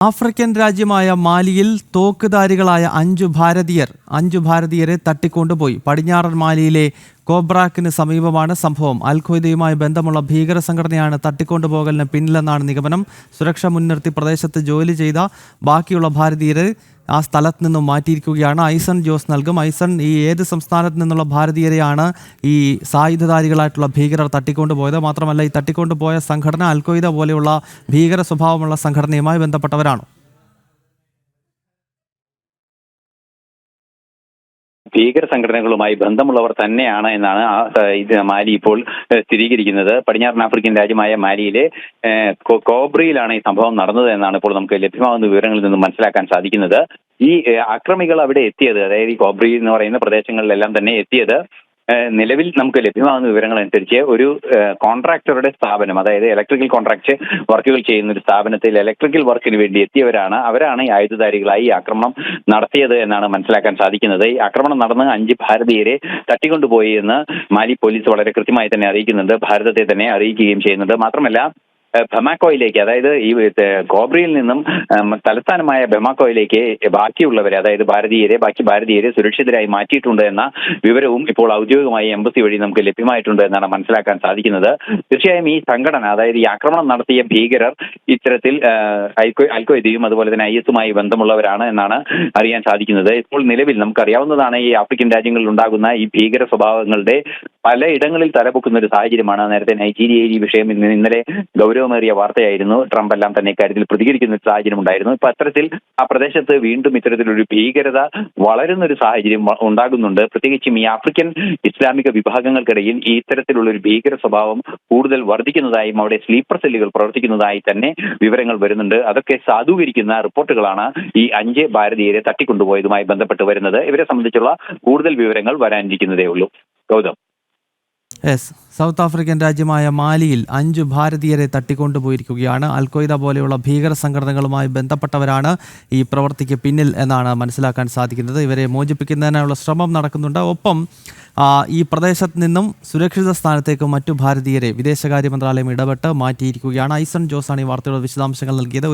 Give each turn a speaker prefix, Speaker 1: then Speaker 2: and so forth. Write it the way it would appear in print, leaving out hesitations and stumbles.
Speaker 1: African രാജ്യമായ മാലിയിൽ തോക്കുധാരികളായ അഞ്ചു ഭാരതീയരെ തട്ടിക്കൊണ്ടുപോയി. പടിഞ്ഞാറൻ മാലിയിലെ കോബ്രാക്കിന് സമീപമാണ് സംഭവം. അൽ-ഖ്വയ്ദയുമായി ബന്ധമുള്ള ഭീകര സംഘടനയാണ് തട്ടിക്കൊണ്ടുപോകലിന് പിന്നിലെന്നാണ് നിഗമനം. സുരക്ഷ മുൻനിർത്തി പ്രദേശത്ത് ജോലി ചെയ്ത ബാക്കിയുള്ള ഭാരതീയരെ ആ സ്ഥലത്ത് നിന്നും മാറ്റിയിരിക്കുകയാണ്. ഐസൺ ജോസ് നൽകും. ഐസൺ, ഈ ഏത് സംസ്ഥാനത്ത് നിന്നുള്ള ഭാരതീയരെയാണ് ഈ സായുധധാരികളായിട്ടുള്ള ഭീകരർ തട്ടിക്കൊണ്ടുപോയത്? മാത്രമല്ല, ഈ തട്ടിക്കൊണ്ടുപോയ സംഘടന അൽ-ഖ്വയ്ദ പോലെയുള്ള ഭീകര സ്വഭാവമുള്ള സംഘടനയുമായി ബന്ധപ്പെട്ടവരാണോ?
Speaker 2: ഭീകര സംഘടനകളുമായി ബന്ധമുള്ളവർ തന്നെയാണ് എന്നാണ് മാലി ഇപ്പോൾ സ്ഥിരീകരിക്കുന്നത്. പടിഞ്ഞാറൻ ആഫ്രിക്കൻ രാജ്യമായ മാലിയിലെ കോബ്രയിലാണ് ഈ സംഭവം നടന്നത് എന്നാണ് ഇപ്പോൾ നമുക്ക് ലഭ്യമാകുന്ന വിവരങ്ങളിൽ നിന്നും മനസ്സിലാക്കാൻ സാധിക്കുന്നത്. ഈ ആക്രമികൾ അവിടെ എത്തിയത്, അതായത് ഈ കോബ്രി എന്ന് പറയുന്ന പ്രദേശങ്ങളിലെല്ലാം തന്നെ എത്തിയത്, നിലവിൽ നമുക്ക് ലഭ്യമാകുന്ന വിവരങ്ങൾ അനുസരിച്ച് ഒരു കോൺട്രാക്ടറുടെ സ്ഥാപനം, അതായത് ഇലക്ട്രിക്കൽ കോൺട്രാക്ട് വർക്കുകൾ ചെയ്യുന്ന ഒരു സ്ഥാപനത്തിൽ ഇലക്ട്രിക്കൽ വർക്കിന് വേണ്ടി എത്തിയവരാണ്. അവരാണ് ഈ ആയുധധാരികളായി ഈ ആക്രമണം നടത്തിയത് എന്നാണ് മനസ്സിലാക്കാൻ സാധിക്കുന്നത്. ഈ ആക്രമണം നടന്ന് 5 ഭാരതീയരെ തട്ടിക്കൊണ്ടുപോയി എന്ന് മാലി പോലീസ് വളരെ കൃത്യമായി തന്നെ അറിയിക്കുന്നുണ്ട്. ഭാരതത്തെ തന്നെ അറിയിക്കുകയും ചെയ്യുന്നുണ്ട്. മാത്രമല്ല, ബമാക്കോയിലേക്ക്, അതായത് ഈ കോബ്രിയിൽ നിന്നും തലസ്ഥാനമായ ബമാക്കോയിലേക്ക് ബാക്കിയുള്ളവരെ, അതായത് ബാക്കി ഭാരതീയരെ സുരക്ഷിതരായി മാറ്റിയിട്ടുണ്ട് എന്ന വിവരവും ഇപ്പോൾ ഔദ്യോഗികമായി എംബസി വഴി നമുക്ക് ലഭ്യമായിട്ടുണ്ട് എന്നാണ് മനസ്സിലാക്കാൻ സാധിക്കുന്നത്. തീർച്ചയായും ഈ സംഘടന, അതായത് ഈ ആക്രമണം നടത്തിയ ഭീകരർ ഇത്തരത്തിൽ അൽ-ഖ്വയ്ദയും അതുപോലെ തന്നെ IS-മായി ബന്ധമുള്ളവരാണ് എന്നാണ് അറിയാൻ സാധിക്കുന്നത്. ഇപ്പോൾ നിലവിൽ നമുക്കറിയാവുന്നതാണ്, ഈ ആഫ്രിക്കൻ രാജ്യങ്ങളിൽ ഉണ്ടാകുന്ന ഈ ഭീകര സ്വഭാവങ്ങളുടെ പലയിടങ്ങളിൽ തലപൊക്കുന്ന ഒരു സാഹചര്യമാണ്. നേരത്തെ നൈജീരിയയിൽ ഈ വിഷയം ഇന്നലെ ഗൗരവമേറിയ വാർത്തയായിരുന്നു. ട്രംപ് എല്ലാം തന്നെ ഇക്കാര്യത്തിൽ പ്രതികരിക്കുന്ന ഒരു സാഹചര്യം ഉണ്ടായിരുന്നു. ഇപ്പൊ അത്തരത്തിൽ ആ പ്രദേശത്ത് വീണ്ടും ഇത്തരത്തിലൊരു ഭീകരത വളരുന്ന ഒരു സാഹചര്യം ഉണ്ടാകുന്നുണ്ട്. പ്രത്യേകിച്ചും ഈ ആഫ്രിക്കൻ ഇസ്ലാമിക വിഭാഗങ്ങൾക്കിടയിൽ ഈ ഇത്തരത്തിലുള്ള ഒരു ഭീകര സ്വഭാവം കൂടുതൽ വർദ്ധിക്കുന്നതായും അവിടെ സ്ലീപ്പർ സെല്ലുകൾ പ്രവർത്തിക്കുന്നതായി തന്നെ വിവരങ്ങൾ വരുന്നുണ്ട്. അതൊക്കെ സാധൂകരിക്കുന്ന റിപ്പോർട്ടുകളാണ് ഈ 5 ഭാരതീയരെ തട്ടിക്കൊണ്ടുപോയതുമായി ബന്ധപ്പെട്ട് വരുന്നത്. ഇവരെ സംബന്ധിച്ചുള്ള കൂടുതൽ വിവരങ്ങൾ വരാനിരിക്കുന്നതേ ഉള്ളൂ. ഗൗതം.
Speaker 1: സൗത്ത് ആഫ്രിക്കൻ രാജ്യമായ മാലിയിൽ 5 ഭാരതീയരെ തട്ടിക്കൊണ്ടുപോയിരിക്കുകയാണ്. അൽ-ഖ്വയ്ദ പോലെയുള്ള ഭീകര സംഘടനകളുമായി ബന്ധപ്പെട്ടവരാണ് ഈ പ്രവൃത്തിക്ക് പിന്നിൽ എന്നാണ് മനസ്സിലാക്കാൻ സാധിക്കുന്നത്. ഇവരെ മോചിപ്പിക്കുന്നതിനുള്ള ശ്രമം നടക്കുന്നുണ്ട്. ഒപ്പം ഈ പ്രദേശത്ത് നിന്നും സുരക്ഷിത സ്ഥാനത്തേക്ക് മറ്റു ഭാരതീയരെ വിദേശകാര്യ മന്ത്രാലയം ഇടപെട്ട് മാറ്റിയിരിക്കുകയാണ്. ഐസൺ ജോസാണ് ഈ വാർത്തയുടെ വിശദാംശങ്ങൾ നൽകിയത്.